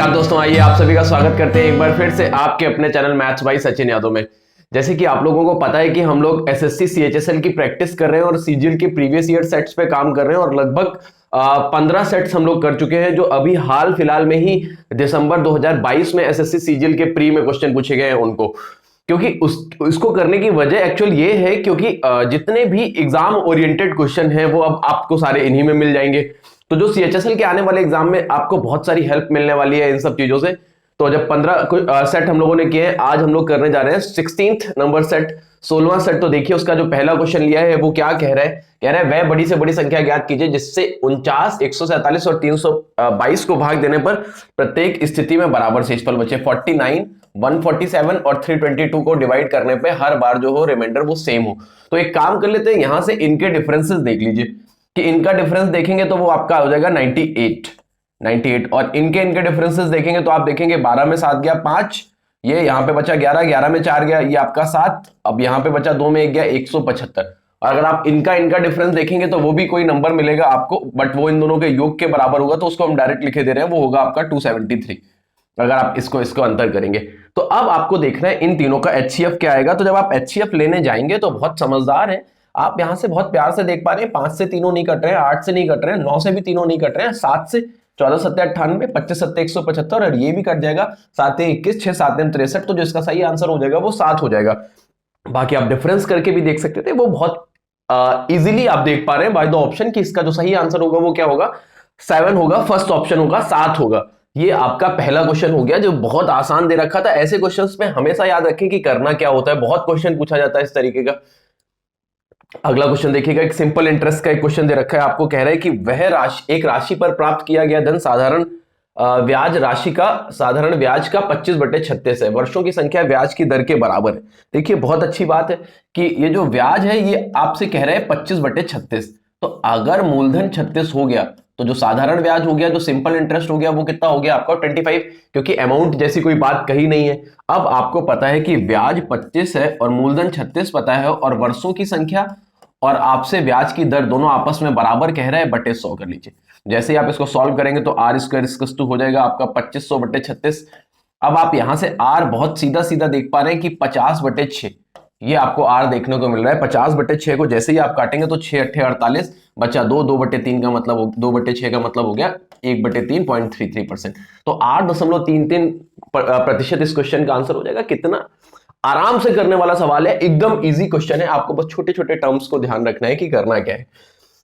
नमस्कार दोस्तों, आइए आप सभी का स्वागत करते हैं एक बार फिर से आपके अपने channel maths by Sachin Yadav में। जैसे कि आप लोगों को पता है कि हम लोग एसएससी सीएचएसएल की प्रैक्टिस कर रहे हैं और सीजीएल के प्रीवियस ईयर सेट्स पे काम कर रहे हैं और लगभग 15 सेट्स हम लोग कर चुके हैं, जो अभी हाल फिलहाल में ही दिसंबर 2022 में एसएससी सीजीएल के प्री में क्वेश्चन पूछे गए हैं उनको। क्योंकि इसको करने की वजह एक्चुअल ये है क्योंकि जितने भी एग्जाम ओरिएंटेड क्वेश्चन हैं वो अब आपको सारे इन्हीं में मिल जाएंगे। तो जो सीएचएसएल के आने वाले एग्जाम में आपको बहुत सारी हेल्प मिलने वाली है इन सब चीजों से। तो जब 15 सेट हम लोगों ने किए हैं, आज हम लोग करने जा रहे हैं 16th नंबर सेट, 16वां सेट। तो देखिए उसका जो पहला क्वेश्चन लिया है वो क्या कह रहा है, कह रहा है वह बड़ी से बड़ी संख्या ज्ञात कीजिए जिससे 49, 147 और 322 को भाग देने पर प्रत्येक स्थिति में बराबर शेषफल बचे। 49, 147 और 322 को डिवाइड करने पे हर बार जो हो रिमाइंडर वो सेम हो। तो एक काम कर लेते हैं, यहां से इनके डिफरेंसेस देख लीजिए कि इनका डिफरेंस देखेंगे तो वो आपका हो जाएगा 98 और इनके डिफरेंसेस देखेंगे तो आप देखेंगे 12 में 7 गया 5, ये यहाँ पे बचा 11, 11 में 4 गया, ये आपका 7, अब यहाँ पे बचा 2 में 1 गया 175। और अगर आप इनका डिफरेंस देखेंगे तो वो भी कोई नंबर मिलेगा आपको, बट वो इन दोनों के योग के बराबर होगा, तो उसको हम डायरेक्ट लिखे दे रहे हैं, वो होगा आपका 273 अगर आप इसको अंतर करेंगे। तो अब आपको देखना है इन तीनों का एचसीएफ क्या आएगा। तो जब आप एचसीएफ लेने जाएंगे तो बहुत समझदार है आप, यहां से बहुत प्यार से देख पा रहे हैं 5 से तीनों नहीं कट रहे हैं, 8 से नहीं कट रहे हैं, 9 से भी तीनों नहीं कट रहे हैं, 7 से 14 सत्ते 98, 25 सत्ते 175 और ये भी कट जाएगा, 7 21, 6 7 63। तो जो इसका सही आंसर हो जाएगा वो 7 हो जाएगा। बाकी आप डिफरेंस करके भी देख सकते थे, वो बहुत इजीली आप देख पा रहे हैं बाय द ऑप्शन कि इसका जो सही आंसर होगा वो क्या होगा, 7 होगा, फर्स्ट ऑप्शन होगा, 7 होगा। ये आपका पहला क्वेश्चन हो गया जो बहुत आसान दे रखा था। ऐसे क्वेश्चंस में हमेशा याद रखें कि करना क्या होता है, बहुत क्वेश्चन पूछा जाता है इस तरीके का। अगला क्वेश्चन देखिएगा, एक सिंपल इंटरेस्ट का एक क्वेश्चन दे रखा है, आपको कह रहा है कि वह राशि, एक राशि पर प्राप्त किया गया धन साधारण ब्याज राशि का साधारण ब्याज का 25/36 है, वर्षों की संख्या ब्याज की दर के बराबर है। देखिए बहुत अच्छी बात है कि ये जो ब्याज है ये आपसे कह रहे हैं 25/36। तो अगर मूलधन 36 हो गया तो जो साधारण ब्याज हो गया, जो सिंपल इंटरेस्ट हो गया, वो कितना हो गया आपका 25, क्योंकि अमाउंट जैसी कोई बात कही नहीं है। अब आपको पता है कि ब्याज 25 है और मूलधन 36 पता है और वर्षों की संख्या और आपसे ब्याज की दर दोनों आपस में बराबर कह रहा है, बटे 100 कर लीजिए। जैसे ही आप इसको सॉल्व करेंगे तो आर स्क्वायर इक्वल्स टू हो जाएगा आपका 2500/36। अब आप यहां से आर बहुत सीधा सीधा देख पा रहे हैं कि 50/6 ये आपको आर देखने को मिल रहा है। 50/6 को जैसे ही आप काटेंगे तो 6 8 48 बचा 2, 2/3 का मतलब 2/6 का मतलब हो गया 1/3.33%। तो 8.33% इस क्वेश्चन का आंसर हो जाएगा। कितना आराम से करने वाला सवाल है, एकदम इजी क्वेश्चन है, आपको बस छोटे छोटे टर्म्स को ध्यान रखना है कि करना क्या है।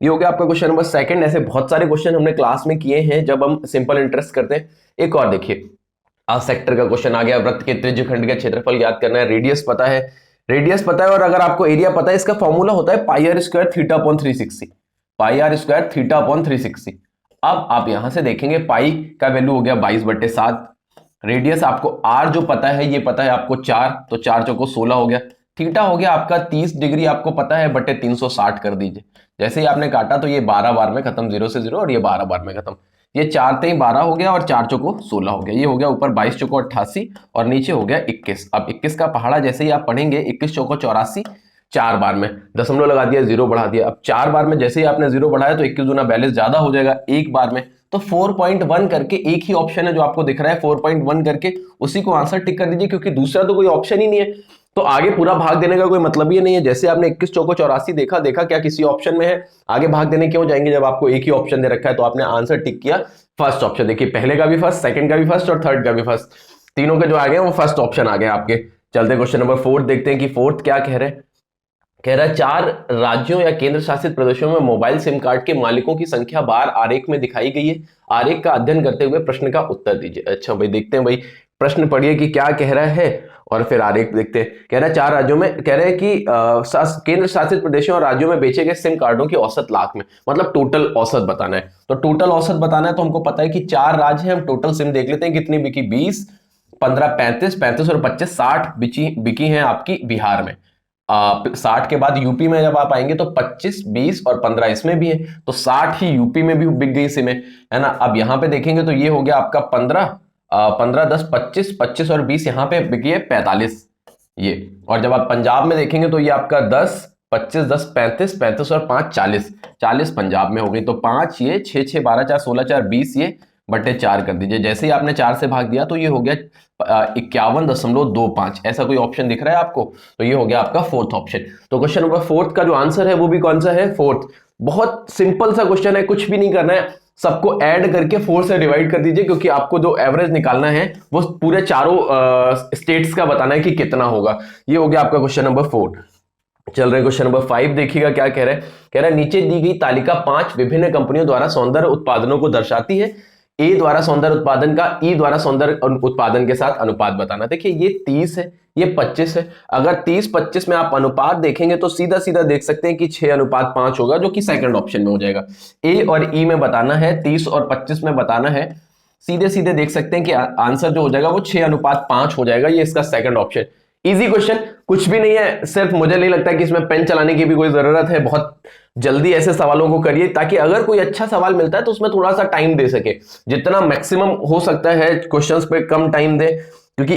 ये हो गया आपका क्वेश्चन नंबर सेकंड। ऐसे बहुत सारे क्वेश्चन हमने क्लास में किए हैं जब हम सिंपल इंटरेस्ट करते हैं। एक और देखिए, सेक्टर का क्वेश्चन आ गया, वृत्त के त्रिज्यखंड का क्षेत्रफल ज्ञात करना है, रेडियस पता है और अगर आपको एरिया पता है, इसका फॉर्मूला होता है पाई r स्क्वायर थीटा अपॉन 360, पाई r स्क्वायर थीटा अपॉन 360। अब आप यहां से देखेंगे पाई का वैल्यू हो गया 22/7, रेडियस आपको r जो पता है ये पता है आपको 4, तो 4 चौको 16 हो गया, थीटा हो गया आपका 30 डिग्री आपको पता है, बटे 360 कर दीजिए। जैसे ही आपने काटा तो ये 12 बार में खत्म, 0 से 0, और ये 12 बार में खत्म। ये 4 3 12 हो गया और 4 चौको 16 हो गया। ये हो गया ऊपर 22 चौको 88 और नीचे हो गया 21। अब 21 का पहाड़ा जैसे ही आप पढ़ेंगे, 21 चौको 84, 4 बार में दशमलव लगा दिया, 0 बढ़ा दिया। अब 4 बार में जैसे ही आपने 0 बढ़ाया तो 21 दूना 42 ज्यादा हो जाएगा 1 बार में। तो 4.1 करके एक ही ऑप्शन है जो आपको दिख रहा है, 4.1 करके उसी को आंसर टिक कर दीजिए, क्योंकि दूसरा तो कोई ऑप्शन ही नहीं है, तो आगे पूरा भाग देने का कोई मतलब ही नहीं है। जैसे आपने 21 चौको 84 देखा क्या किसी ऑप्शन में है, आगे भाग देने क्यों जाएंगे जब आपको एक ही ऑप्शन दे रखा है। तो आपने आंसर टिक किया फर्स्ट ऑप्शन। देखिए पहले का भी फर्स्ट, सेकंड का भी फर्स्ट और थर्ड का भी फर्स्ट, तीनों के जो आ गए वो फर्स्ट ऑप्शन आ गए आपके। चलते क्वेश्चन नंबर 4 देखते हैं कि फोर्थ क्या कह रहे हैं। कह रहा है 4 राज्यों या केंद्र शासित प्रदेशों में मोबाइल सिम कार्ड के मालिकों की संख्या बार आरेख में दिखाई गई है, आरेख का अध्ययन करते हुए प्रश्न का उत्तर दीजिए। अच्छा भाई देखते हैं भाई प्रश्न पढ़िए कि क्या कह रहा है और फिर आरेख देखते हैं। कह रहा है 4 राज्यों में, कह रहे हैं कि केंद्र शासित प्रदेशों और राज्यों में बेचे गए सिम कार्डों की औसत लाख में, मतलब टोटल औसत बताना है। तो टोटल औसत बताना है तो हमको पता है कि 4 राज्य हैं, हम टोटल सिम देख लेते हैं कितनी बिकी, 20, 15, 35, 35 और 25, 60 बिकी हैं आपकी बिहार में। 60 के बाद यूपी में जब आप आएंगे तो 25, 20 और 15 इसमें भी है, तो 60 ही यूपी में भी बिक गई सिमें, है ना। अब यहां पे देखेंगे तो ये हो गया आपका 15, 15 10 25, 25 और 20 यहाँ पे बिकी है 45 ये। और जब आप पंजाब में देखेंगे तो ये आपका 10, 25 10 35, 35 और 5 40, 40 पंजाब में हो गई। तो 5 ये, 6 6 12 4 16 4 20 ये, बटे 4 कर दीजिए। जैसे ही आपने 4 से भाग दिया तो ये हो गया 51.25। ऐसा कोई ऑप्शन दिख रहा है आपको? तो ये हो गया आपका फोर्थ ऑप्शन। तो क्वेश्चन नंबर फोर्थ का जो आंसर है वो भी कौन सा है? फोर्थ। बहुत सिंपल सा क्वेश्चन है, कुछ भी नहीं करना है, सबको ऐड करके 4 से डिवाइड कर दीजिए, क्योंकि आपको जो एवरेज निकालना है वो पूरे चारों स्टेट्स का बताना है कि कितना होगा। ये हो गया आपका क्वेश्चन नंबर 4। चल रहे क्वेश्चन नंबर 5 देखिएगा क्या कह रहा है। कह रहा है नीचे दी गई तालिका 5 विभिन्न कंपनियों द्वारा सौंदर्य उत्पादनों को दर्शाती है। ए द्वारा सौंदर्य उत्पादन का ई द्वारा सौंदर्य उत्पादन के साथ अनुपात बताना। देखिए ये 30 है, ये 25 है। अगर 30-25 में आप अनुपात देखेंगे तो सीधा सीधा देख सकते हैं कि 6:5 होगा, जो कि सेकंड ऑप्शन में हो जाएगा। ए और ई में बताना है, 30 और 25 में बताना है, सीधे सीधे देख सकते हैं कि आंसर जो हो जाएगा वो 6:5 हो जाएगा। ये इसका सेकंड ऑप्शन। इजी क्वेश्चन, कुछ भी नहीं है, सिर्फ मुझे नहीं लगता कि इसमें पेन चलाने की भी कोई जरूरत है। बहुत जल्दी ऐसे सवालों को करिए ताकि अगर कोई अच्छा सवाल मिलता है तो उसमें थोड़ा सा टाइम दे सके, जितना मैक्सिमम हो सकता है क्वेश्चंस पे कम टाइम दे, क्योंकि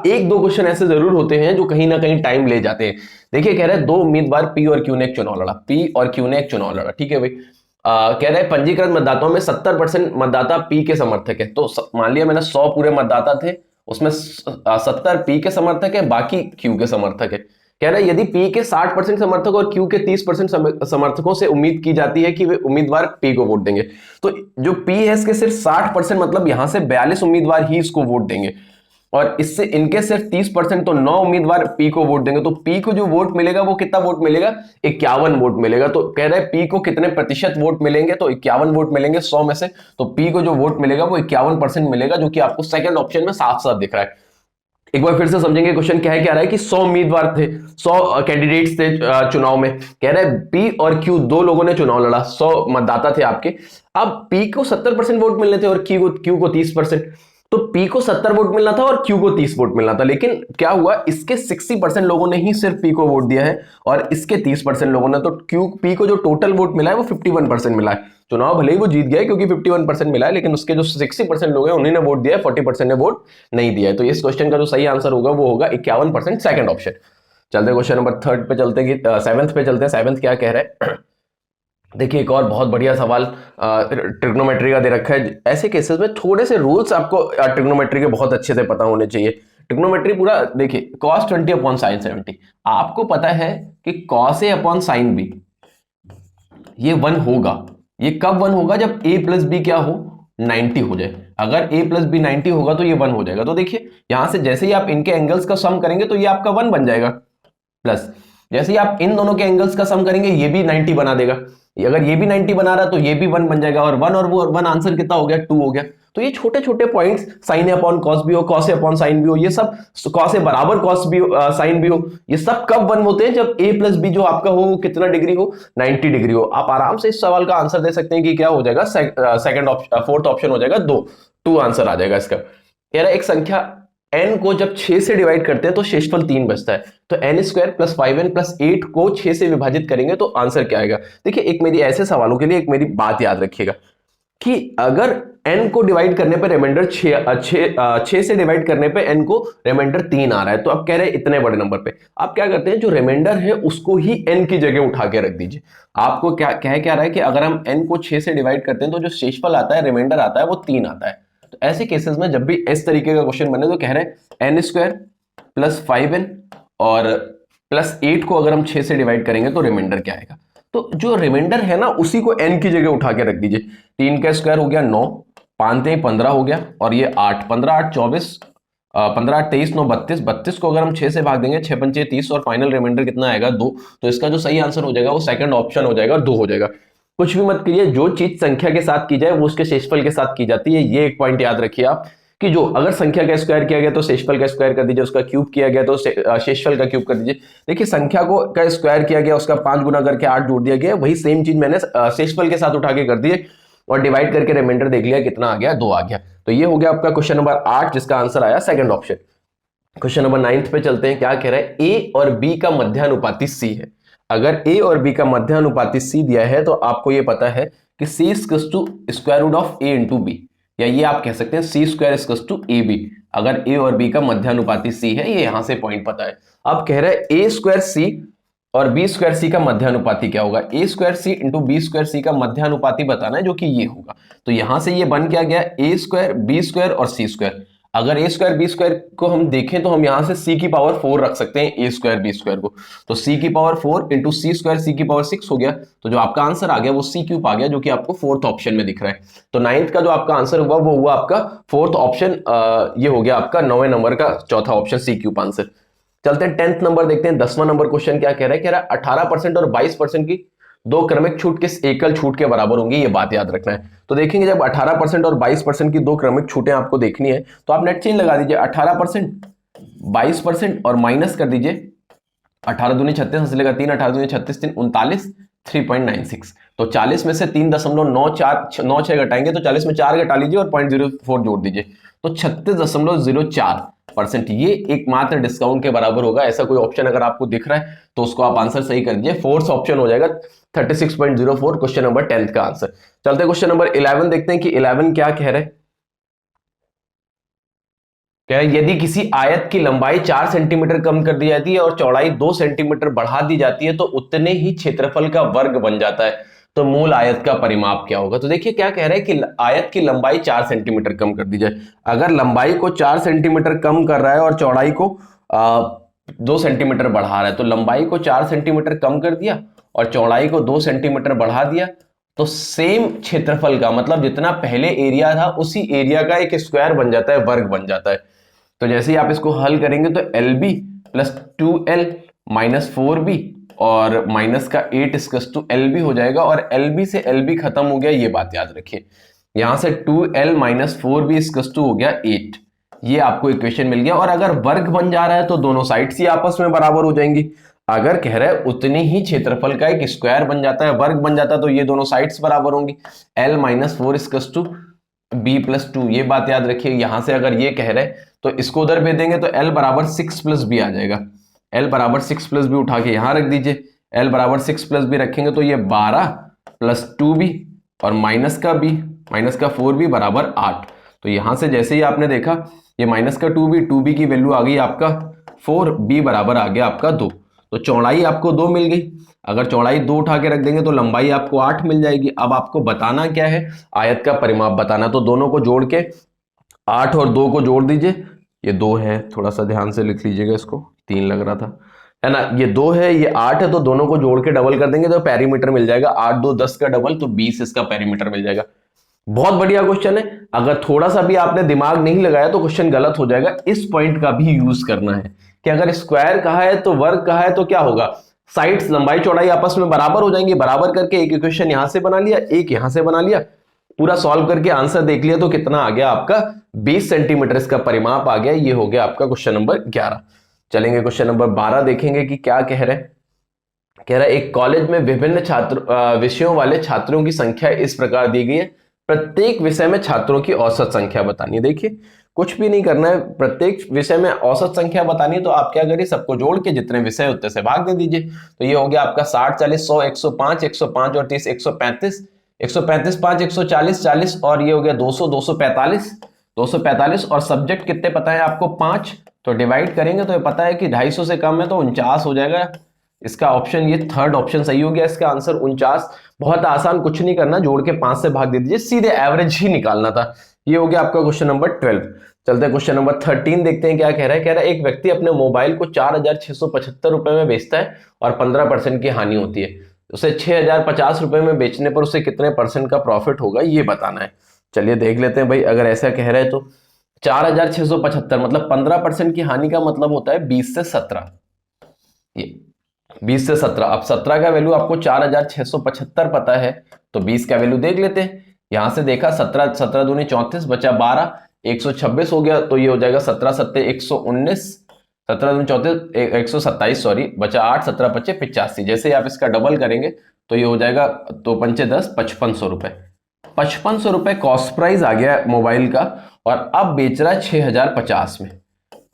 एक दो क्वेश्चन ऐसे जरूर होते हैं जो कहीं ना कहीं टाइम ले जाते हैं। देखिए कह रहे हैं 2 उम्मीदवार पी और क्यू ने एक चुनाव लड़ा। पी और क्यू ने एक चुनाव लड़ा, ठीक है भाई। कह रहे हैं पंजीकृत मतदाताओं में 70% मतदाता पी के समर्थक है। तो मान लिया मैंने 100 पूरे मतदाता थे, उसमें 70 पी के समर्थक है, बाकी क्यू के समर्थक है। कह रहा है यदि पी के 60% समर्थक और क्यू के 30% समर्थकों से उम्मीद की जाती है कि वे उम्मीदवार पी को वोट देंगे, तो जो पी है इसके सिर्फ 60%, मतलब यहां से 42 उम्मीदवार ही इसको वोट देंगे, और इससे इनके सिर्फ 30%, तो 9 उम्मीदवार पी को वोट देंगे। तो पी को जो वोट मिलेगा वो कितना वोट मिलेगा? 51 वोट मिलेगा। तो कह रहे हैं पी को कितने प्रतिशत वोट मिलेंगे? तो 51 वोट मिलेंगे 100 में से। तो पी को जो वोट मिलेगा वो 51% मिलेगा, जो कि आपको सेकंड ऑप्शन में साफ साफ दिख रहा है। एक बार फिर से समझेंगे क्वेश्चन क्या है। क्या रहा है कि 100 उम्मीदवार थे, 100 कैंडिडेट्स थे चुनाव में। कह रहे हैं पी और क्यू दो लोगों ने चुनाव लड़ा, 100 मतदाता थे आपके। अब पी को 70% वोट मिलने थे और क्यू को 30%। तो पी को 70 वोट मिलना था और क्यू को 30 वोट मिलना था, लेकिन क्या हुआ, इसके 60% लोगों ने ही सिर्फ पी को वोट दिया है और इसके 30% लोगों ने। तो पी को जो टोटल वोट मिला है वो 51% मिला है। चुनाव भले ही वो जीत गया क्योंकि 51% मिला है, लेकिन उसके जो 60% लोग हैं उन्हीं ने वोट दिया है, 40% ने वोट नहीं दिया है। तो इस क्वेश्चन का जो सही आंसर होगा वो होगा 51%, सेकंड ऑप्शन। चलते हैं क्वेश्चन नंबर 3 पे चलते हैं, 7th पे चलते हैं। 7th क्या कह रहा है? देखिए एक और बहुत बढ़िया सवाल ट्रिग्नोमेट्री का दे रखा है। ऐसे केसेस में थोड़े से रूल्स आपको ट्रिग्नोमेट्री के बहुत अच्छे से पता होने चाहिए। ट्रिग्नोमेट्री पूरा देखिए, cos 20 अपॉन साइन 70। आपको पता है कि cos a upon sine b ये 1 होगा। ये कब 1 होगा? जब a प्लस बी क्या हो, 90 हो जाए। अगर a प्लस बी 90 होगा तो ये 1 हो जाएगा। तो देखिए यहां से जैसे ही आप इनके एंगल्स का सम करेंगे तो ये आपका 1 बन जाएगा, प्लस जैसे ही आप इन दोनों के एंगल्स का सम करेंगे ये भी 90 बना देगा। अगर ये भी 90 बना रहा तो ये भी 1 बन जाएगा, और 1 और वो 1 आंसर कितना हो गया? 2 हो गया। तो ये छोटे छोटे पॉइंट्स, साइन ए अपॉन कॉस बी हो, cos A upon sine B हो, ये सब कॉस ए बराबर कॉस बी साइन बी हो, ये सब कब 1 होते हैं? जब a प्लस बी जो आपका हो वो कितना डिग्री हो? 90 डिग्री हो। आप आराम से इस सवाल का आंसर दे सकते हैं कि क्या हो जाएगा, सेकंड ऑप्शन, फोर्थ ऑप्शन हो जाएगा, 2 आंसर आ जाएगा इसका। कह रहा है एक संख्या n को जब 6 से डिवाइड करते हैं तो शेषफल 3 बचता है। तो n² प्लस 5n प्लस 8 को 6 से विभाजित करेंगे तो आंसर क्या आएगा? देखिए एक मेरी ऐसे सवालों के लिए एक मेरी बात याद रखिएगा कि अगर n को डिवाइड करने पर रिमाइंडर 6 से डिवाइड करने पे n को रिमाइंडर 3 आ रहा है, तो अब कह रहे हैं इतने बड़े नंबर पे आप क्या करते हैं, जो रिमाइंडर है उसको ही n की जगह उठा के रख दीजिए। आपको क्या कह रहा है कि अगर हम n को 6 से डिवाइड करते हैं तो जो शेषफल आता है, रिमाइंडर आता है, वो 3 आता है। तो ऐसे केसेस में जब भी इस तरीके का क्वेश्चन बने तो कह रहे हैं n² प्लस 5n और प्लस 8 को अगर हम 6 से डिवाइड करेंगे तो रिमाइंडर क्या आएगा? तो जो रिमाइंडर है ना उसी को n की जगह उठा के रख दीजिए। 3 का स्क्वायर हो गया 9, 5 15 हो गया, और ये 8, 15 8 24, 15 8 23, 9 32, 32 को अगर हम 6 से भाग देंगे, 6 पंचे 30, और फाइनल रिमाइंडर कितना आएगा? 2। तो इसका जो सही आंसर हो जाएगा वो सेकंड ऑप्शन हो जाएगा, 2 हो जाएगा। कुछ भी मत करिए, जो चीज संख्या के साथ की जाए वो उसके शेषफल के साथ की जाती है। ये एक पॉइंट याद रखिए आप कि जो अगर संख्या का स्क्वायर किया गया तो शेषफल का स्क्वायर कर दीजिए, उसका क्यूब किया गया तो शेषफल का क्यूब कर दीजिए। देखिए संख्या को का स्क्वायर किया गया, उसका 5 गुना करके 8 जोड़ दिया गया, वही सेम चीज मैंने शेषफल के साथ उठा के कर दिए और डिवाइड करके रिमाइंडर देख लिया कितना आ गया, 2 आ गया। तो ये हो गया आपका क्वेश्चन नंबर 8 जिसका आंसर आया सेकंड ऑप्शन। क्वेश्चन नंबर 9 पे चलते हैं। क्या कह रहा है? ए और बी का मध्यानुपाती सी है। अगर ए और बी का मध्यानुपाती सी दिया है तो आपको ये पता है कि c equals to square root of a into b, या ये आप कह सकते हैं c square equals to a b. अगर a और b का मध्यानुपाती c है, ये यहां से पॉइंट पता है। अब कह रहा है a स्क्वायर c और बी स्क्वायर सी का मध्यानुपाती क्या होगा, ए स्क्वायर सी इंटू बी स्क्वायर सी का मध्यानुपाती बताना है, जो कि ये होगा। तो यहां से ये बन क्या गया, ए स्क्वायर बी स्क्वायर और सी स्क्वायर। अगर ए स्क्वायर बी स्क्वायर को हम देखें तो हम यहां से सी की पावर 4 रख सकते हैं ए स्क्वायर बी स्क्वायर को। तो सी की पावर 4 इंटू सी स्क्वायर सी की पावर 6 हो गया। तो जो आपका आंसर आ गया वो सी क्यूब आ गया, जो कि आपको फोर्थ ऑप्शन में दिख रहा है। तो नाइन्थ का जो आपका आंसर हुआ वो हुआ आपका फोर्थ ऑप्शन, ये हो गया आपका 9वें नंबर का चौथा ऑप्शन सी क्यूब आंसर। चलते हैं 10th नंबर देखते हैं। 10वां नंबर क्वेश्चन क्या कह रहा है, कह रहा है 18% और 22% की दो क्रमिक छूट किस एकल छूट के बराबर होंगी, ये बात याद रखना है। तो देखेंगे जब 18% और 22% की दो क्रमिक छूटें आपको देखनी है तो आप नेट चेन लगा दीजिए, 18% 22% और माइनस कर दीजिए 18 दूनी 36 हंसलेगा 3, 18 दूनी 36 3 39 3.96। तो 40 में से 3.96 घटाएंगे तो 40 में 4 घटा लीजिए और 0.04 जोड़ दीजिए, तो 36.04%। ये एकमात्र डिस्काउंट के बराबर होगा। ऐसा कोई ऑप्शन अगर आपको दिख रहा है तो उसको आप आंसर सही कर दीजिए, फोर्थ ऑप्शन हो जाएगा 36.04 क्वेश्चन नंबर 10th का आंसर। चलते क्वेश्चन नंबर 11 देखते हैं कि 11 क्या कह रहे हैं। यदि किसी आयत की लंबाई 4 सेंटीमीटर कम कर दी जाती है और चौड़ाई 2 सेंटीमीटर बढ़ा दी जाती है तो उतने ही क्षेत्रफल का वर्ग बन जाता है, तो मूल आयत का परिमाप क्या होगा। तो देखिए क्या कह रहे हैं कि आयत की लंबाई 4 सेंटीमीटर कम कर दी जाए। अगर लंबाई को 4 सेंटीमीटर कम कर रहा है और चौड़ाई को 2 सेंटीमीटर बढ़ा रहा है, तो लंबाई को 4 सेंटीमीटर कम कर दिया और चौड़ाई को 2 सेंटीमीटर बढ़ा दिया, तो सेम क्षेत्रफल का मतलब जितना पहले एरिया था उसी एरिया का एक स्क्वायर बन जाता है, वर्ग बन जाता है। तो जैसे ही आप इसको हल करेंगे तो LB plus 2L minus 4B और माइनस का 8 इसकस टू LB हो जाएगा, और LB से LB खत्म हो गया, ये बात याद रखिए। यहां से 2L माइनस 4B इसकस टू हो गया 8, ये आपको इक्वेशन मिल गया। और अगर वर्ग बन जा रहा है तो दोनों साइड्स ही आपस में बराबर हो जाएंगी। अगर कह रहा है उतनी ही क्षेत्रफल का एक स्क्वायर बन जाता है, वर्ग बन जाता है, तो ये दोनों साइड्स बराबर होंगी। L माइनस 4 इसकस टू B प्लस 2, ये बात याद रखिए। यहां से अगर ये कह रहे हैं तो इसको उधर भेज देंगे तो L बराबर 6 प्लस बी आ जाएगा। L बराबर 6 प्लस बी उठा के यहां रख दीजिए, L बराबर 6 प्लस बी रखेंगे तो ये 12 प्लस 2B और माइनस का B माइनस का 4B बराबर 8। तो यहां से जैसे ही आपने देखा ये माइनस का 2B की वैल्यू आ गई आपका 4, B बराबर आ गया आपका 2। तो चौड़ाई आपको 2 मिल गई। अगर चौड़ाई 2 उठा के रख देंगे तो लंबाई आपको 8 मिल जाएगी। अब आपको बताना क्या है, आयत का परिमाप बताना। तो दोनों को जोड़ के 8 और 2 को जोड़ दीजिए, ये 2 है, थोड़ा सा ध्यान से लिख लीजिएगा, इसको 3 लग रहा था, है ना। ये 2 है, ये 8 है, तो दोनों को जोड़ के डबल कर देंगे तो पेरीमीटर मिल जाएगा। 8 2 10 का डबल, तो 20 इसका पेरीमीटर मिल जाएगा। बहुत बढ़िया क्वेश्चन है। अगर थोड़ा सा भी आपने दिमाग नहीं लगाया तो क्वेश्चन गलत हो जाएगा। इस पॉइंट का भी यूज करना है कि अगर स्क्वायर कहा है तो वर्ग कहा है तो क्या होगा, साइड्स लंबाई चौड़ाई आपस में बराबर हो जाएंगे। बराबर करके एक इक्वेशन यहां से बना लिया, एक यहां से बना लिया, पूरा सॉल्व करके आंसर देख लिया तो कितना आ गया आपका 20 सेंटीमीटर इसका परिमाप आ गया। ये हो गया आपका क्वेश्चन नंबर 11। चलेंगे क्वेश्चन नंबर 12 देखेंगे कि क्या कह रहे हैं। कह रहा है एक कॉलेज में विभिन्न छात्र विषयों वाले छात्रों की संख्या इस प्रकार दी गई है, प्रत्येक विषय में छात्रों की औसत संख्या बतानी है। देखिए कुछ भी नहीं करना है, प्रत्येक विषय में औसत संख्या बतानी है तो आप क्या करिए, सबको जोड़ के जितने विषय उतने से भाग दे दीजिए। तो ये हो गया आपका 60 40 100 105 105 और 30 135 135 5 140 40 और ये हो गया 200 245 और सब्जेक्ट कितने पता है आपको 5, तो डिवाइड करेंगे तो ये पता है कि 250 से कम है तो 49 हो जाएगा। इसका ऑप्शन ये थर्ड ऑप्शन सही हो गया, इसका आंसर 49। बहुत आसान, कुछ नहीं करना, जोड़ के 5 से भाग दे दीजिए, सीधे एवरेज ही निकालना था। ये हो गया आपका क्वेश्चन नंबर 12। चलते हैं क्वेश्चन नंबर 13 देखते हैं क्या कह रहा है। कह रहा है एक व्यक्ति अपने मोबाइल को 4675 रुपए में बेचता है और 15% की हानि होती है, उसे 6050 रुपए में बेचने पर उसे कितने परसेंट का प्रॉफिट होगा, ये बताना है। चलिए देख लेते हैं भाई। अगर ऐसा कह रहे हैं तो 4675 मतलब 15% की हानि का मतलब होता है 20 से 17, ये 20 से 17। अब 17 का वैल्यू आपको 4675 पता है तो 20 का वैल्यू देख लेते हैं। यहां से देखा 17 17 दूनी 34 बचा 12 126 हो गया, तो ये हो जाएगा 17 सत्ते 119 17 दूनी 34 127 सॉरी, बचा 8 17 पच्चे 85। जैसे ही आप इसका डबल करेंगे तो ये हो जाएगा 2 पंचे 10 5500 रुपए। 5500 रुपए कॉस्ट प्राइस आ गया मोबाइल का और अब बेच रहा है 6050 में।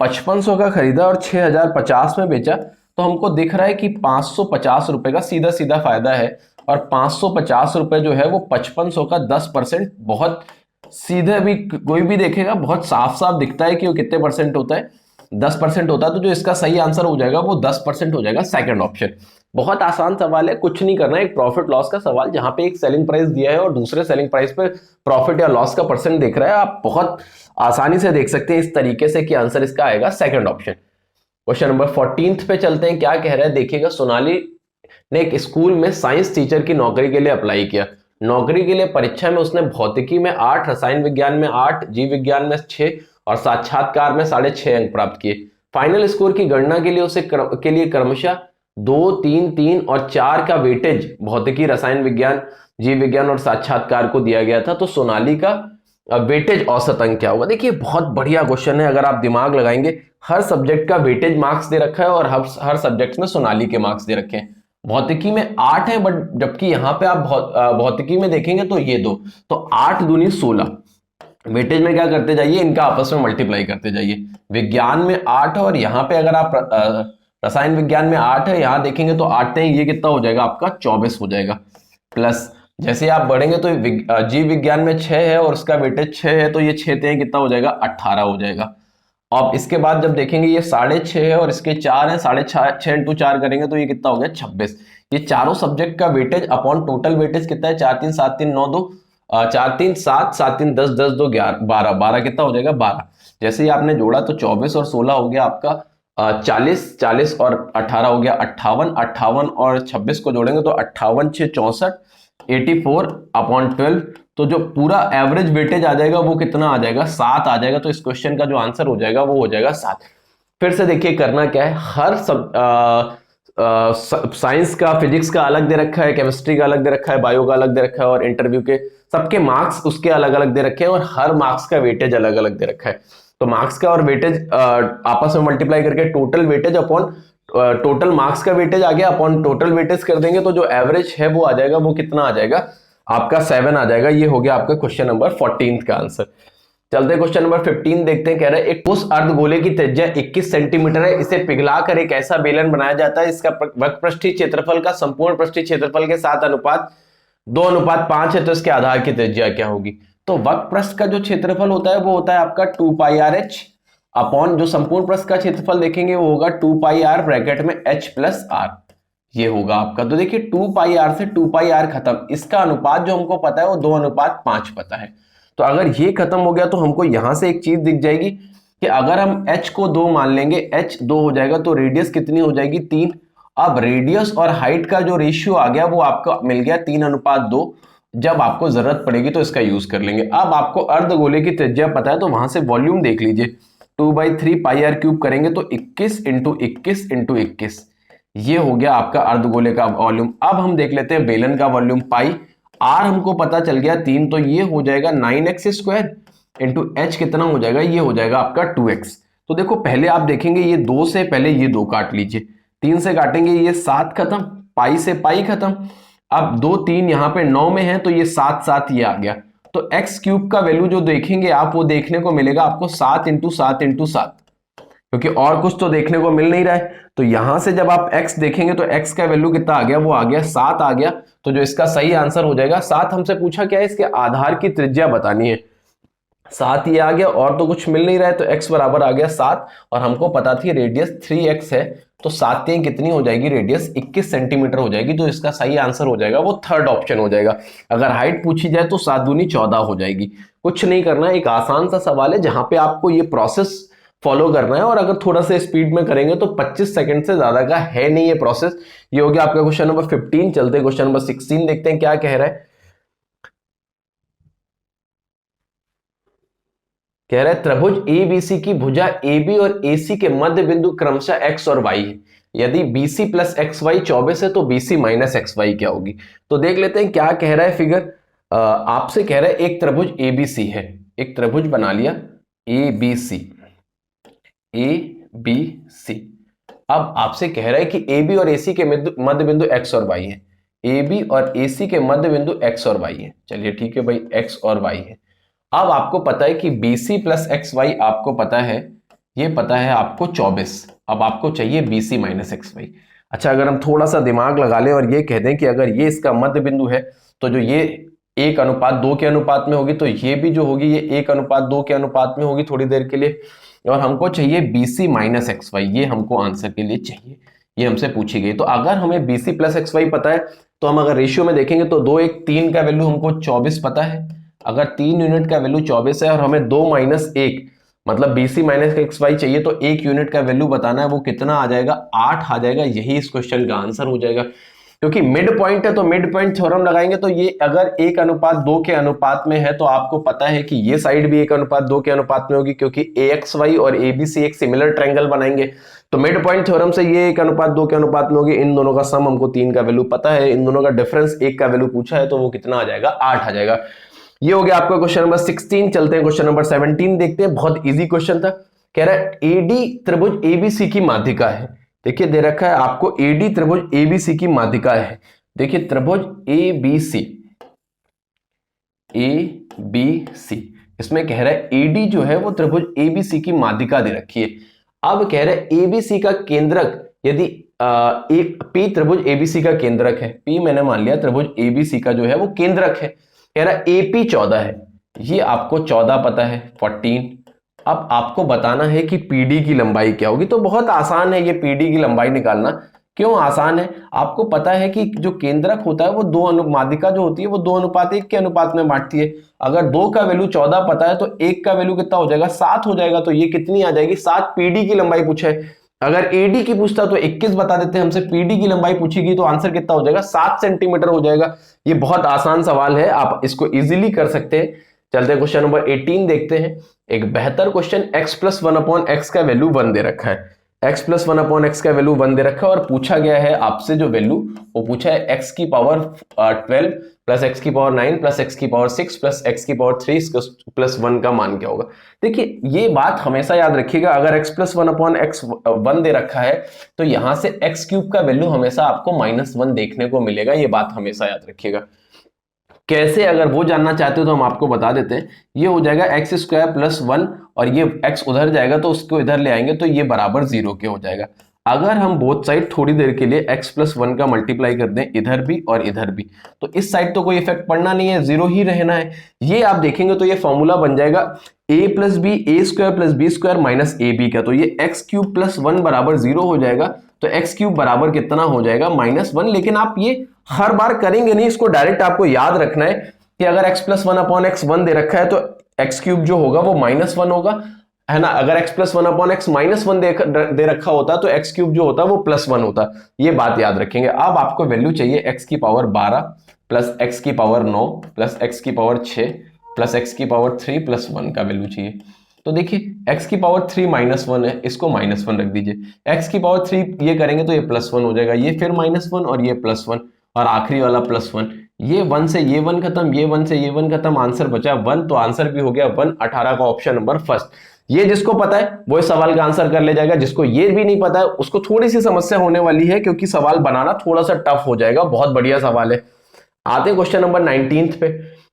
5500 का खरीदा और 6050 में बेचा, तो हमको दिख रहा है कि 550 रुपए का सीधा सीधा फायदा है। और 550 रुपए जो है वो 5500 का 10%, बहुत सीधे भी कोई भी देखेगा बहुत साफ साफ दिखता है कि वो कितने परसेंट होता है। 10% होता, तो जो इसका सही आंसर हो जाएगा वो 10% हो जाएगा, सेकंड ऑप्शन। बहुत आसान सवाल है, कुछ नहीं करना है, एक प्रॉफिट लॉस का सवाल जहां पे एक सेलिंग प्राइस दिया है और दूसरे सेलिंग प्राइस पे प्रॉफिट या लॉस का परसेंट देख रहा है, आप बहुत आसानी से देख सकते हैं इस तरीके से कि आंसर इसका आएगा सेकंड ऑप्शन। क्वेश्चन नंबर 14 पे चलते हैं, क्या कह रहा है देखिएगा। सोनाली ने एक स्कूल में साइंस टीचर की नौकरी के लिए अप्लाई किया। नौकरी के लिए परीक्षा में उसने भौतिकी में 8, रसायन विज्ञान में 8, जीव विज्ञान में 6 और साक्षात्कार में 6.5 अंक प्राप्त किए। फाइनल स्कोर की गणना के लिए उसे के लिए क्रमशः 2, 3, 3 और 4 का वेटेज भौतिकी, रसायन विज्ञान, जीव विज्ञान और साक्षात्कार को दिया गया था। तो सोनाली का वेटेज औसत अंक क्या होगा? देखिए बहुत बढ़िया क्वेश्चन है, अगर आप दिमाग लगाएंगे। हर सब्जेक्ट का वेटेज मार्क्स दे रखा है और हर सब्जेक्ट में सोनाली के मार्क्स दे रखे हैं। भौतिकी में 8 है, बट जबकि यहां पे आप भौतिकी में देखेंगे तो ये 2, तो 8 दूनी 16। वेटेज में क्या करते जाइए, इनका आपस में मल्टीप्लाई करते जाइए। विज्ञान में 8 है और यहाँ पे अगर आप रसायन विज्ञान में 8 है, यहां देखेंगे तो 8 है, ये कितना हो जाएगा आपका 24 हो जाएगा। प्लस जैसे आप बढ़ेंगे तो जीव विज्ञान में 6 है और उसका वेटेज 6 है, तो ये 6 कितना हो जाएगा 18 हो जाएगा। अब इसके बाद जब देखेंगे ये 6.5 है और इसके 4 है, 6.5 इंटू 4 करेंगे तो ये कितना हो गया 26। ये चारों सब्जेक्ट का वेटेज अपॉन टोटल वेटेज कितना है, 4, 3, 7, 3, 9, 2, 4, 3, 7, 7, 3, 10, 10, 2, 11, 12, 12 कितना हो जाएगा 12। जैसे ही आपने जोड़ा तो 24 और 16 हो गया आपका 40, 40 और 18 हो गया 58, 58 और 26 को जोड़ेंगे तो 58, 6, 64, 84 अपॉन 12। तो जो पूरा एवरेज वेटेज आ जाएगा वो कितना आ जाएगा 7 आ जाएगा। तो इस क्वेश्चन का जो आंसर हो जाएगा वो हो जाएगा 7। फिर से देखिए करना क्या है, हर साइंस का, फिजिक्स का अलग दे रखा है, केमिस्ट्री का अलग दे रखा है, बायो का अलग दे रखा है और इंटरव्यू के सबके मार्क्स उसके अलग अलग दे रखे हैं और हर मार्क्स का वेटेज अलग अलग दे रखा है। तो मार्क्स का और वेटेज आपस में मल्टीप्लाई करके total weightage upon total marks का वेटेज आ गया अपॉन टोटल वेटेज कर देंगे तो जो एवरेज है वो आ जाएगा, वो कितना आ जाएगा आपका 7 आ जाएगा। ये हो गया आपका क्वेश्चन नंबर 14 का आंसर। चलते हैं क्वेश्चन नंबर 15 देखते हैं। कह रहा है एक उस अर्धगोले की त्रिज्या 21 सेंटीमीटर है, इसे पिघलाकर एक ऐसा बेलन बनाया जाता है इसका वक्रपृष्ठीय क्षेत्रफल का संपूर्ण पृष्ठीय क्षेत्रफल के साथ अनुपात 2:5 है, तो इसके आधार की त्रिज्या क्या होगी? तो वक्रपृष्ठ का जो क्षेत्रफल होता है वो होता है आपका 2πrh अपॉन जो संपूर्ण पृष्ठ का क्षेत्रफल देखेंगे वो होगा 2πr ब्रैकेट में h प्लस r, ये होगा आपका। तो देखिए 2πr से 2πr खत्म, इसका अनुपात जो हमको पता है वो 2:5 पता है। तो अगर ये खत्म हो गया तो हमको यहां से एक चीज दिख जाएगी कि अगर हम h को 2 मान लेंगे, h 2 हो जाएगा तो रेडियस कितनी हो जाएगी 3। अब रेडियस और हाइट का जो रेशियो आ गया वो आपको मिल गया 3:2। जब आपको जरूरत पड़ेगी तो इसका यूज कर लेंगे। अब आपको अर्धगोले की त्रिज्या पता है तो वहां से वॉल्यूम देख लीजिए, 2/3πr³ करेंगे तो 21 इंटू 21 इंटू 21, ये हो गया आपका अर्धगोले का वॉल्यूम। अब हम देख लेते हैं बेलन का वॉल्यूम पाई, आर हमको पता चल गया 3, तो ये हो जाएगा 9x² इंटू h कितना हो जाएगा, ये हो जाएगा आपका 2x। तो देखो पहले आप देखेंगे ये 2 से पहले ये 2 काट लीजिए, 3 से काटेंगे ये 7 खत्म, पाई से पाई खत्म। अब 2, 3 यहाँ पे 9 में है तो ये 7, 7 ये आ गया। तो x³ का वैल्यू जो देखेंगे आप वो देखने को मिलेगा आपको 7 इंटू 7 इंटू 7, क्योंकि और कुछ तो देखने को मिल नहीं रहा है। तो यहां से जब आप x देखेंगे तो x का वैल्यू कितना आ गया, वो आ गया 7 आ गया। तो जो इसका सही आंसर हो जाएगा 7। हमसे पूछा क्या है, इसके आधार की त्रिज्या बतानी है। 7 ये आ गया और तो कुछ मिल नहीं रहा है, तो x बराबर आ गया 7 और हमको पता थी रेडियस 3x है, तो 7 कितनी हो जाएगी, रेडियस 21 सेंटीमीटर हो जाएगी। तो इसका सही आंसर हो जाएगा वो थर्ड ऑप्शन हो जाएगा। अगर हाइट पूछी जाए तो 7 दूनी 14 हो जाएगी। कुछ नहीं करना है, एक आसान सा सवाल है जहां पे आपको ये प्रोसेस फॉलो करना है और अगर थोड़ा सा स्पीड में करेंगे तो 25 सेकंड से ज्यादा का है नहीं ये प्रोसेस। ये हो गया आपका क्वेश्चन नंबर 15। चलते क्वेश्चन नंबर 16 देखते हैं क्या कह रहा है। कह रहा है त्रिभुज ABC की भुजा AB और AC के मध्य बिंदु क्रमशः x और y है। यदि BC प्लस XY 24 है तो BC माइनस XY क्या होगी? तो देख लेते हैं क्या कह रहा है फिगर। आपसे कह रहा है एक त्रिभुज ABC है, एक त्रिभुज बना लिया ABC। अब आपसे कह रहा है कि AB और AC के मध्य बिंदु x और y है। AB और AC के मध्य बिंदु x और y है। चलिए ठीक है भाई, x और y है। अब आपको पता है कि BC प्लस XY आपको पता है, ये पता है आपको 24। अब आपको चाहिए BC माइनस XY। अच्छा, अगर हम थोड़ा सा दिमाग लगा लें और ये कह दें कि अगर ये इसका मध्य बिंदु है तो जो ये 1:2 के अनुपात में होगी, तो ये भी जो होगी ये 1:2 के अनुपात में होगी थोड़ी देर के लिए। और हमको चाहिए BC माइनस XY, ये हमको आंसर के लिए चाहिए, ये हमसे पूछी गई। तो अगर हमें BC प्लस XY पता है तो हम अगर रेशियो में देखेंगे तो 2 1 3 का वैल्यू हमको 24 पता है। अगर 3 यूनिट का वैल्यू 24 है और हमें 2 माइनस 1 मतलब BC माइनस XY चाहिए तो 1 यूनिट का वैल्यू बताना है, वो कितना आ जाएगा, 8 आ जाएगा। यही इस क्वेश्चन का आंसर हो जाएगा। क्योंकि मिड पॉइंट है तो मिड पॉइंट थ्योरम लगाएंगे तो ये अगर 1:2 के अनुपात में है तो आपको पता है कि ये साइड भी 1:2 के अनुपात में होगी, क्योंकि AXY और ABC एक सिमिलर ट्रायंगल बनाएंगे। तो मिड पॉइंट थ्योरम से ये 1:2 के अनुपात में होगी। इन दोनों का सम हमको 3 का वैल्यू पता है, इन दोनों का डिफरेंस 1 का वैल्यू पूछा है तो वो कितना आ जाएगा, 8 आ जाएगा। ये हो गया आपका क्वेश्चन नंबर 16। चलते हैं क्वेश्चन नंबर 17 देखते हैं। बहुत इजी क्वेश्चन था। कह रहा है AD त्रिभुज ABC की माध्यिका है। देखिए दे रखा है आपको AD त्रिभुज ABC की माध्यिका है। देखिए त्रिभुज ABC इसमें कह रहा है AD जो है वो त्रिभुज ABC की माध्यिका दे रखी है। अब कह रहा है ABC का केंद्रक यदि एक P त्रिभुज ABC का केंद्रक है, P मैंने मान लिया त्रिभुज ABC का जो है वो केंद्रक है। कह रहा है AP 14 है, ये आपको 14 पता है 14। अब आपको बताना है कि PD की लंबाई क्या होगी। तो बहुत आसान है ये PD की लंबाई निकालना। क्यों आसान है, आपको पता है कि जो केंद्रक होता है वो माध्यिका जो होती है वो 2:1 के अनुपात में बांटती है। अगर 2 का वैल्यू 14 पता है तो 1 का वैल्यू कितना हो जाएगा, 7 हो जाएगा। तो ये कितनी आ जाएगी, 7 PD की लंबाई पूछा है। अगर AD की पूछता तो 21 बता देते, हमसे PD की लंबाई पूछेगी तो आंसर कितना हो जाएगा, 7 सेंटीमीटर हो जाएगा। ये बहुत आसान सवाल है, आप इसको इजीली कर सकते हैं। चलते हैं क्वेश्चन नंबर 18 देखते हैं। एक बेहतर क्वेश्चन, x प्लस 1/x का वैल्यू 1 दे रखा है। x प्लस 1/x का वैल्यू 1 दे रखा है और पूछा गया है आपसे जो वैल्यू वो पूछा है x की पावर 12 प्लस x की पावर 9 प्लस x की पावर 6 प्लस x की पावर 3 प्लस 1 का मान क्या होगा। देखिए ये बात हमेशा याद रखिएगा, अगर x प्लस 1/x 1 दे रखा है तो यहां से x क्यूब का वैल्यू हमेशा आपको -1 देखने को मिलेगा। ये बात हमेशा याद रखिएगा। कैसे, अगर वो जानना चाहते हो तो हम आपको बता देते हैं। ये हो जाएगा x² प्लस 1 और ये x उधर जाएगा तो उसको इधर ले आएंगे तो ये बराबर 0 के हो जाएगा। अगर हम बोथ साइड थोड़ी देर के लिए x प्लस 1 का मल्टीप्लाई कर दें इधर भी और इधर भी तो इस साइड तो कोई इफेक्ट पड़ना नहीं है, 0 ही रहना है। ये आप देखेंगे तो ये फॉर्मूला बन जाएगा a plus b A² plus B² minus AB का। तो ये x³ प्लस 1 बराबर 0 हो जाएगा। तो x³ बराबर कितना हो जाएगा, -1। लेकिन आप ये हर बार करेंगे नहीं, इसको डायरेक्ट आपको याद रखना है कि अगर x प्लस 1/x 1 दे रखा है तो x³ जो होगा वो -1 होगा, है ना। अगर x प्लस 1/x -1 दे रखा होता तो x³ जो होता वो +1 होता। ये बात याद रखेंगे। अब आपको वैल्यू चाहिए x की पावर 12 प्लस x की पावर 9 प्लस x की पावर 6 प्लस x की पावर 3 प्लस 1 का वैल्यू चाहिए। तो देखिए x की पावर 3 -1 है, इसको -1 रख दीजिए। x की पावर 3 ये करेंगे तो ये +1 हो जाएगा, ये फिर -1 और ये +1 और आखिरी वाला +1। ये 1 से ये 1 खत्म, ये 1 से ये 1 खत्म, आंसर बचा 1। तो आंसर भी हो गया 1, 18 का ऑप्शन नंबर फर्स्ट। ये जिसको पता है वो इस सवाल का आंसर कर ले जाएगा, जिसको ये भी नहीं पता है उसको थोड़ी सी समस्या होने वाली है क्योंकि सवाल बनाना थोड़ा सा टफ हो जाएगा। बहुत बढ़िया सवाल है। आते हैं क्वेश्चन नंबर 19 पे।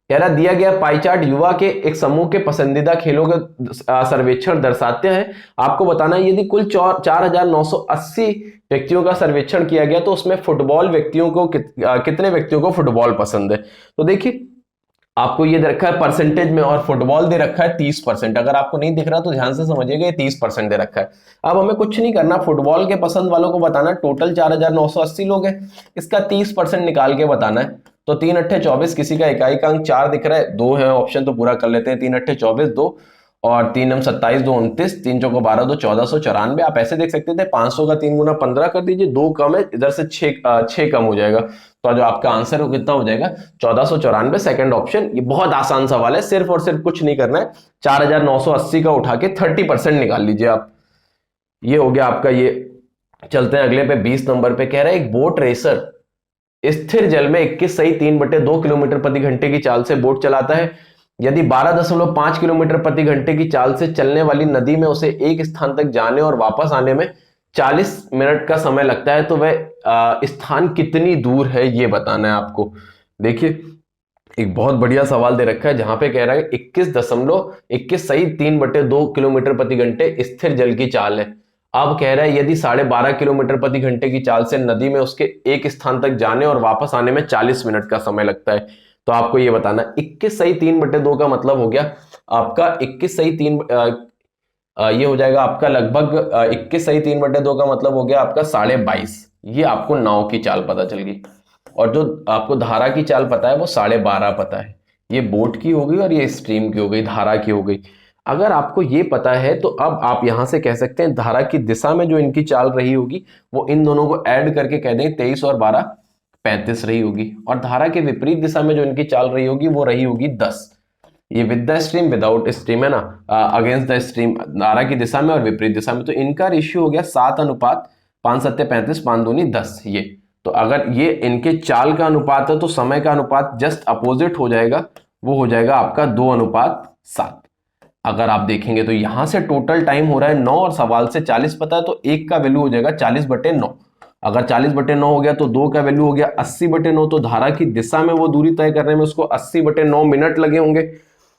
कह रहा दिया गया पाई चार्ट युवा के एक समूह के पसंदीदा खेलों के सर्वेक्षण दर्शाते हैं। आपको बताना है यदि कुल 4980 व्यक्तियों का सर्वेक्षण किया गया तो उसमें फुटबॉल व्यक्तियों को कितने व्यक्तियों को फुटबॉल पसंद है। तो देखिए आपको ये दे रखा है परसेंटेज में और फुटबॉल दे रखा है 30%। अगर आपको नहीं दिख रहा तो ध्यान से समझिएगा, ये 30% दे रखा है। अब हमें कुछ नहीं करना, फुटबॉल के पसंद वालों को बताना टोटल 4980 लोग हैं, इसका 30% निकाल के बताना है। तो 3 अट्ठे 24, किसी का इकाई का अंक 4 दिख रहा है, 2 है ऑप्शन तो पूरा कर लेते हैं। 3 अट्ठे 24 2 और 3 हम 27 2 29, 3 चौको 12 2 1494। आप ऐसे देख सकते थे 500 का 3 गुना 15 कर दीजिए, 2 कम है इधर से 6 कम हो जाएगा। तो जो आपका आंसर है कितना हो जाएगा 1494, सेकंड ऑप्शन। ये बहुत आसान सवाल है, सिर्फ और सिर्फ कुछ नहीं करना है, 4980 का उठा के 30% निकाल लीजिए आप। ये हो गया आपका ये। चलते हैं अगले पे 20 नंबर पे। कह रहा है एक बोट रेसर स्थिर जल में 21 सही 3/2 किलोमीटर प्रति घंटे की चाल से बोट चलाता है। यदि 12.5 किलोमीटर प्रति घंटे की चाल से चलने वाली नदी में उसे एक स्थान तक जाने और वापस आने में 40 मिनट का समय लगता है तो वह स्थान कितनी दूर है ये बताना है आपको। देखिए एक बहुत बढ़िया सवाल दे रखा है जहां पे कह रहा है 21 सही 3/2 किलोमीटर प्रति घंटे स्थिर जल की चाल है। अब कह रहा है यदि 12.5 किलोमीटर प्रति घंटे की चाल से नदी में उसके एक स्थान तक जाने और वापस आने में 40 मिनट का समय लगता है। तो आपको ये बताना 21 सही 3/2 का मतलब हो गया आपका 21 सही 3 ये हो जाएगा आपका लगभग 21 सही 3/2 का मतलब हो गया आपका 22.5। ये आपको नाव की चाल पता चल गई। और जो आपको धारा की चाल पता है वो 12.5 पता है। ये बोट की हो गई और ये स्ट्रीम की हो गई, धारा की हो गई। अगर आपको ये पता है तो अब आप यहां से कह सकते हैं धारा की दिशा में जो इनकी चाल रही होगी वो इन दोनों को ऐड करके कह दें 23 और 12 35 रही होगी। और धारा के विपरीत दिशा में जो इनकी चाल रही होगी वो रही होगी 10। ये with the stream without stream है ना, अगेंस्ट द स्ट्रीम, धारा की दिशा में और विपरीत दिशा में। तो इनका रेशियो हो गया 7:5 7 35 5 दूनी 10। ये तो अगर ये इनके चाल का अनुपात है तो समय का अनुपात जस्ट अपोजिट हो जाएगा, वो हो जाएगा आपका 2:7। अगर आप देखेंगे तो यहां से टोटल टाइम हो रहा है 9 और सवाल से 40 पता है, तो एक का वैल्यू हो जाएगा 40/9। अगर 40/9 हो गया तो 2 का वैल्यू हो गया 80/9। तो धारा की दिशा में वो दूरी तय करने में उसको 80/9 मिनट लगे होंगे।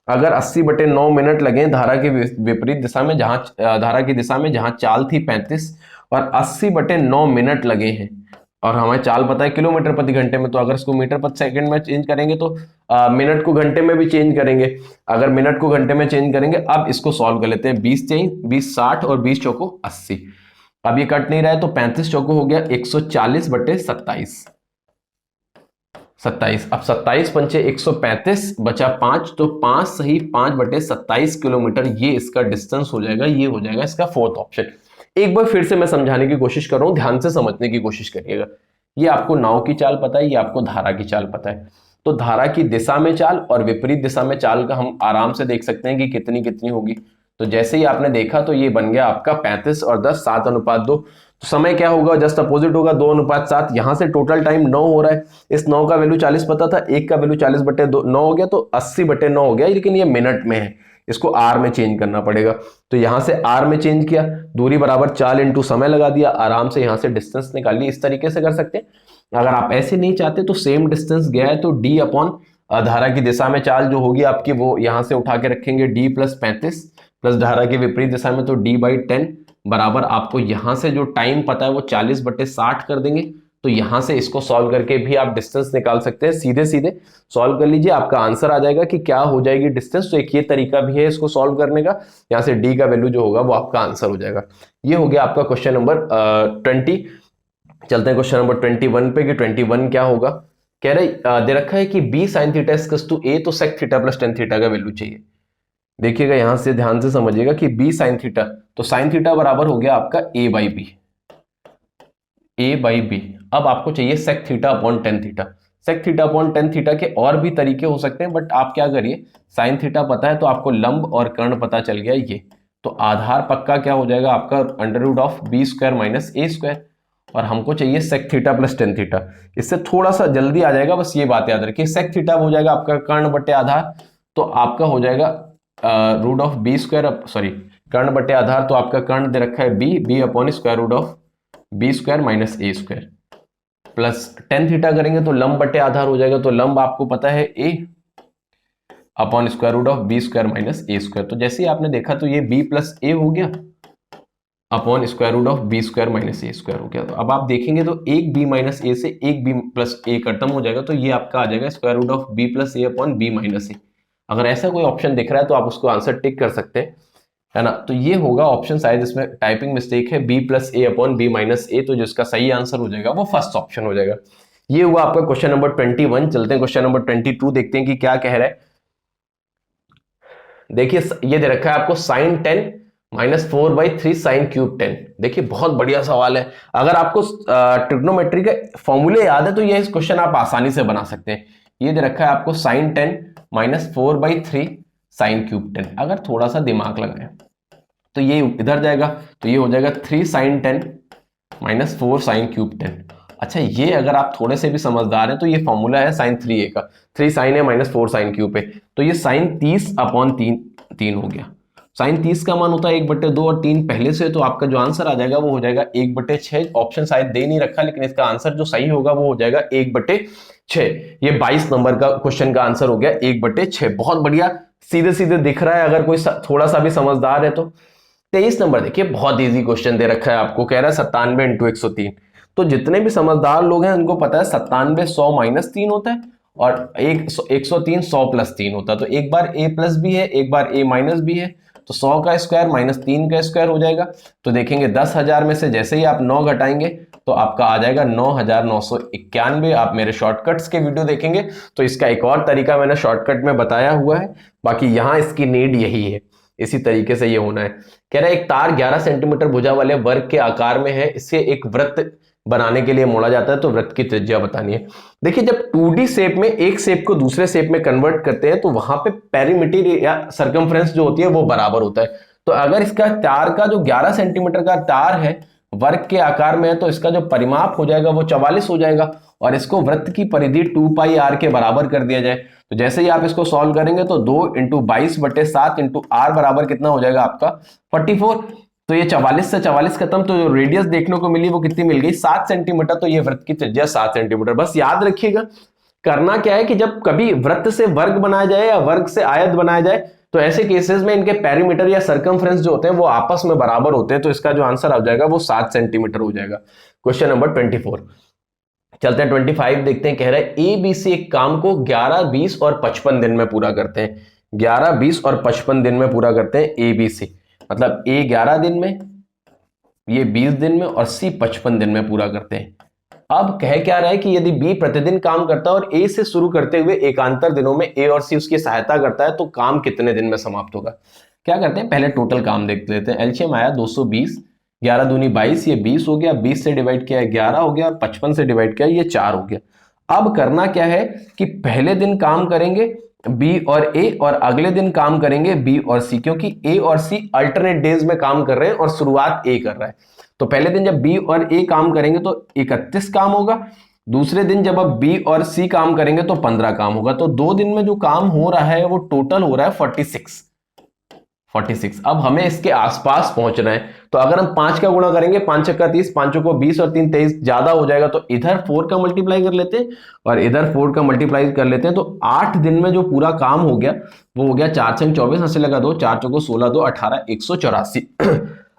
अगर 80/9 मिनट लगे धारा के विपरीत दिशा में, जहां धारा की दिशा में जहां चाल थी 35, और 80/9 मिनट लगे हैं, और हमें चाल पता है किलोमीटर प्रति घंटे में, तो अगर इसको मीटर प्रति सेकंड में चेंज करेंगे तो मिनट को घंटे में भी चेंज करेंगे। अगर मिनट को घंटे में चेंज करेंगे, अब इसको सॉल्व कर लेते हैं। 20 चेंज 20 60 और 20 चौको 80। अब ये कट नहीं रहा है तो 35 चौको हो गया 140/27। 27। अब 27 पंचे 135 बचा 5, तो 5 सही 5/27 किलोमीटर ये इसका डिस्टेंस हो जाएगा। ये हो जाएगा इसका फोर्थ ऑप्शन। एक बार फिर से मैं समझाने की कोशिश कर रहा हूं, ध्यान से समझने की कोशिश करिएगा। ये आपको नाव की चाल पता है, ये आपको धारा की चाल पता है। तो धारा की दिशा में चाल और विपरीत दिशा में चाल का हम आराम से देख सकते हैं कि कितनी कितनी होगी। तो जैसे ही आपने देखा तो ये बन गया आपका 35 और 10 7:2। तो समय क्या होगा, जस्ट अपोजिट होगा 2:7। यहां से टोटल टाइम 9 हो रहा है। इस 9 का वैल्यू 40 पता था, एक का वैल्यू 40/9 हो गया, तो 80/9 हो गया। लेकिन ये मिनट में है, इसको आर में चेंज करना पड़ेगा। तो यहां से आर में चेंज किया, दूरी बराबर चाल इंटू समय लगा दिया, आराम से यहां से डिस्टेंस निकाल ली। इस तरीके से कर सकते हैं। अगर आप ऐसे नहीं चाहते तो सेम डिस्टेंस गया है तो डी अपॉन धारा की दिशा में चाल जो होगी आपकी वो यहां से उठा के रखेंगे, डी प्लस 35 प्लस धारा की विपरीत दिशा में तो d/10 बराबर आपको यहां से जो टाइम पता है वो 40/60 कर देंगे। तो यहां से इसको सॉल्व करके भी आप डिस्टेंस निकाल सकते हैं। सीधे सीधे सॉल्व कर लीजिए, आपका आंसर आ जाएगा कि क्या हो जाएगी डिस्टेंस। तो एक ये तरीका भी है इसको सॉल्व करने का। यहां से डी का वैल्यू जो होगा वो आपका आंसर हो जाएगा। ये हो गया आपका क्वेश्चन नंबर 20। चलते हैं क्वेश्चन नंबर 21 पे कि 21 क्या होगा। कह रहे दे रखा है कि b sin theta equals to a, तो sec theta plus tan theta का वैल्यू चाहिए। देखिएगा यहां से ध्यान से समझिएगा कि b sin थीटा, तो sin थीटा बराबर हो गया आपका a/b। a/b। अब आपको चाहिए sec theta upon tan theta. sec theta upon tan theta के और भी तरीके हो सकते हैं, बट आप क्या करिए, sin थीटा पता है तो आपको लंब और कर्ण पता चल गया ये, तो आधार पक्का क्या हो जाएगा आपका √b² - a²। और हमको चाहिए sec theta plus tan theta. इससे थोड़ा सा जल्दी आ जाएगा, बस ये बात याद रखिए। sec थीटा हो जाएगा आपका कर्ण बटे आधार, तो आपका हो जाएगा कर्ण बटे आधार, तो आपका कर्ण दे रखा है b upon √b² - a² plus tan theta करेंगे तो लंब बटे आधार हो जाएगा, तो लंब आपको पता है a अपॉन √b² - a²। तो जैसे ही आपने देखा तो ये b प्लस a हो गया अपॉन √b² - a² हो गया। तो अब आप देखेंगे तो एक b माइनस ए से एक b प्लस a खत्म हो जाएगा, तो ये आपका आ जाएगा √b plus a upon b minus a। अगर ऐसा कोई ऑप्शन दिख रहा है तो आप उसको आंसर टिक कर सकते हैं, है ना। तो ये होगा ऑप्शन, शायद इसमें टाइपिंग मिस्टेक है, b plus a upon b minus a। तो जिसका सही आंसर हो जाएगा वो फर्स्ट ऑप्शन हो जाएगा। ये हुआ आपका क्वेश्चन नंबर 21। चलते हैं क्वेश्चन नंबर 22, देखते हैं कि क्या कह रहा है। देखिए ये दे रखा है आपको sin 10 -4/3 sin क्यूब 10। देखिए बहुत बढ़िया सवाल है। अगर आपको ट्रिग्नोमेट्री के फॉर्मूले याद है तो ये इस क्वेश्चन आप आसानी से बना सकते हैं। ये दे रखा है आपको sin 10 -4/3 sin क्यूब 10। अगर थोड़ा सा दिमाग लगाएं तो ये इधर जाएगा, तो ये हो जाएगा 3 sin 10 -4 sin क्यूब 10। अच्छा, ये अगर आप थोड़े से भी समझदार हैं तो ये फॉर्मूला है sin 3a का, 3 sin a -4 sin क्यूब है, तो ये sin 30 अपॉन 3 हो गया। sin 30 का मान होता है 1/2 और 3 पहले से, तो आपका जो आंसर आ जाएगा वो हो जाएगा 1/6। ऑप्शन शायद दे नहीं रखा, लेकिन इसका आंसर जो सही होगा वो हो जाएगा 1/6। ये 22 नंबर का क्वेश्चन का आंसर हो गया 1/6। बहुत बढ़िया, सीधे सीधे दिख रहा है अगर कोई थोड़ा सा भी समझदार है तो। 23 नंबर देखिए, बहुत इजी क्वेश्चन दे रखा है आपको। कह रहा है 97 × 103। तो जितने भी समझदार लोग हैं उनको पता है 97 100 - 3 होता है और 103 100 + 3 होता है। तो एक बार a प्लस भी है, एक बार a माइनस भी है, तो 100 का स्क्वायर माइनस 3 का स्क्वायर हो जाएगा। तो देखेंगे 10,000 में से जैसे ही आप 9 घटाएंगे तो आपका आ जाएगा 9,991। आप मेरे शॉर्टकट्स के वीडियो देखेंगे तो इसका एक और तरीका मैंने शॉर्टकट में बताया हुआ है, बाकी यहां इसकी नीड यही है, इसी तरीके से ये होना है। कह रहा है एक तार 11 सेंटीमीटर भुजा वाले वर्ग के आकार में है, इसे एक वृत्त बनाने के लिए मोड़ा जाता है, तो वृत्त की त्रिज्या बतानी है। देखिए जब 2D शेप में एक शेप को दूसरे शेप में कन्वर्ट करते हैं तो वहां पे पेरीमीटर या सरकमफ्रेंस जो होती है वो बराबर होता है। तो अगर इसका तार का जो 11 सेंटीमीटर का तार है वर्ग के आकार में है तो इसका जो परिमाप हो जाएगा वो 44 हो जाएगा, और इसको वृत्त की परिधि 2πr के बराबर कर दिया जाए। तो जैसे ही आप इसको सॉल्व करेंगे तो 2 × 22/7 × r बराबर कितना हो जाएगा आपका 44। तो ये 44 से 44 खत्म, तो जो रेडियस देखने को मिली वो कितनी मिल गई 7 सेंटीमीटर। तो ये वृत्त की त्रिज्या 7 सेंटीमीटर। बस याद रखिएगा करना क्या है कि जब कभी वृत्त से वर्ग बनाया जाए या वर्ग से आयत बनाया जाए तो ऐसे केसेस में इनके पेरीमीटर या सरकमफ्रेंस जो होते हैं वो आपस में बराबर होते हैं, तो इसका जो आंसर आ जाएगा वो 7 सेंटीमीटर हो जाएगा। क्वेश्चन नंबर 24 चलते हैं 25 देखते हैं। कह रहा है ABC एक काम को 11, 20 और 55 दिन में पूरा करते हैं। 11, 20 और 55 दिन में पूरा करते हैं ABC, मतलब A 11 दिन में, ये 20 दिन में और C 55 दिन में पूरा करते हैं। अब कह क्या रहा है कि यदि B प्रतिदिन काम करता है और A से शुरू करते हुए एकांतर दिनों में A और C उसकी सहायता करता है तो काम कितने दिन में समाप्त होगा। क्या करते हैं पहले टोटल काम देख लेते हैं। एलसीएम आया 220, 11 दूनी 22, ये 20 हो गया, 20 से डिवाइड किया है 11 हो गया, 55 से डिवाइड किया ये 4 हो गया। अब करना क्या है कि पहले दिन काम करेंगे B और A और अगले दिन काम करेंगे B और C, क्योंकि A और C अल्टरनेट डेज में काम कर रहे हैं और शुरुआत A कर रहा है। तो पहले दिन जब B और A काम करेंगे तो 31 काम होगा, दूसरे दिन जब अब B और C काम करेंगे तो 15 काम होगा। तो 2 दिन में जो काम हो रहा है वो टोटल हो रहा है 46। अब हमें इसके आसपास पहुंचना है, तो अगर हम 5 का गुणा करेंगे 5 छक्का 30, 5 को 20 और 3 23 ज्यादा हो जाएगा, तो इधर 4 का मल्टीप्लाई कर लेते हैं और इधर 4 का मल्टीप्लाई कर लेते हैं। तो 8 दिन में जो पूरा काम हो गया वो हो गया 4 छंग 24, हंसे लगा 2, 4 चौको 16, 2 18, 184।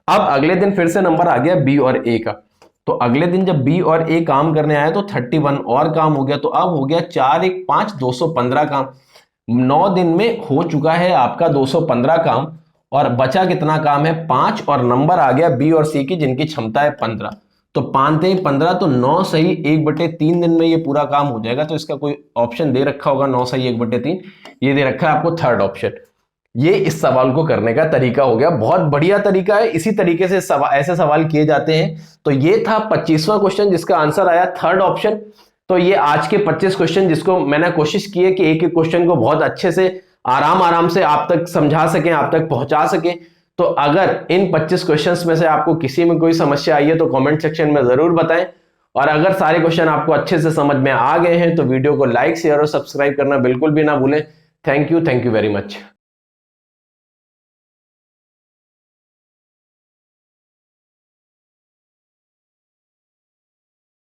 अब अगले दिन फिर से नंबर आ गया B और A का, तो अगले दिन जब B और A काम करने आया तो 31 और काम हो गया, तो अब हो गया 4 1 5 215 काम। 9 दिन में हो चुका है आपका 215 काम और बचा कितना काम है 5, और नंबर आ गया B और C की जिनकी क्षमता है 15। तो 5 3 15, तो 9 सही 1/3 दिन में ये पूरा काम हो जाएगा। तो इसका कोई ऑप्शन दे रखा होगा 9 सही 1/3, ये दे रखा है आपको थर्ड ऑप्शन। ये इस सवाल को करने का तरीका हो गया, बहुत बढ़िया तरीका है। इसी तरीके से ऐसे सवाल किए जाते हैं। तो ये था 25वां क्वेश्चन जिसका आंसर आया थर्ड ऑप्शन। तो ये आज के 25 क्वेश्चन जिसको मैंने कोशिश की है कि एक एक क्वेश्चन को बहुत अच्छे से आराम से आप तक समझा सकें, आप तक पहुंचा सकें। तो अगर इन 25 क्वेश्चंस में से आपको किसी में कोई समस्या आई है तो कमेंट सेक्शन में जरूर बताएं, और अगर सारे क्वेश्चन आपको अच्छे से समझ में आ गए हैं तो वीडियो को लाइक शेयर और सब्सक्राइब करना बिल्कुल भी ना भूलें। Thank you very much.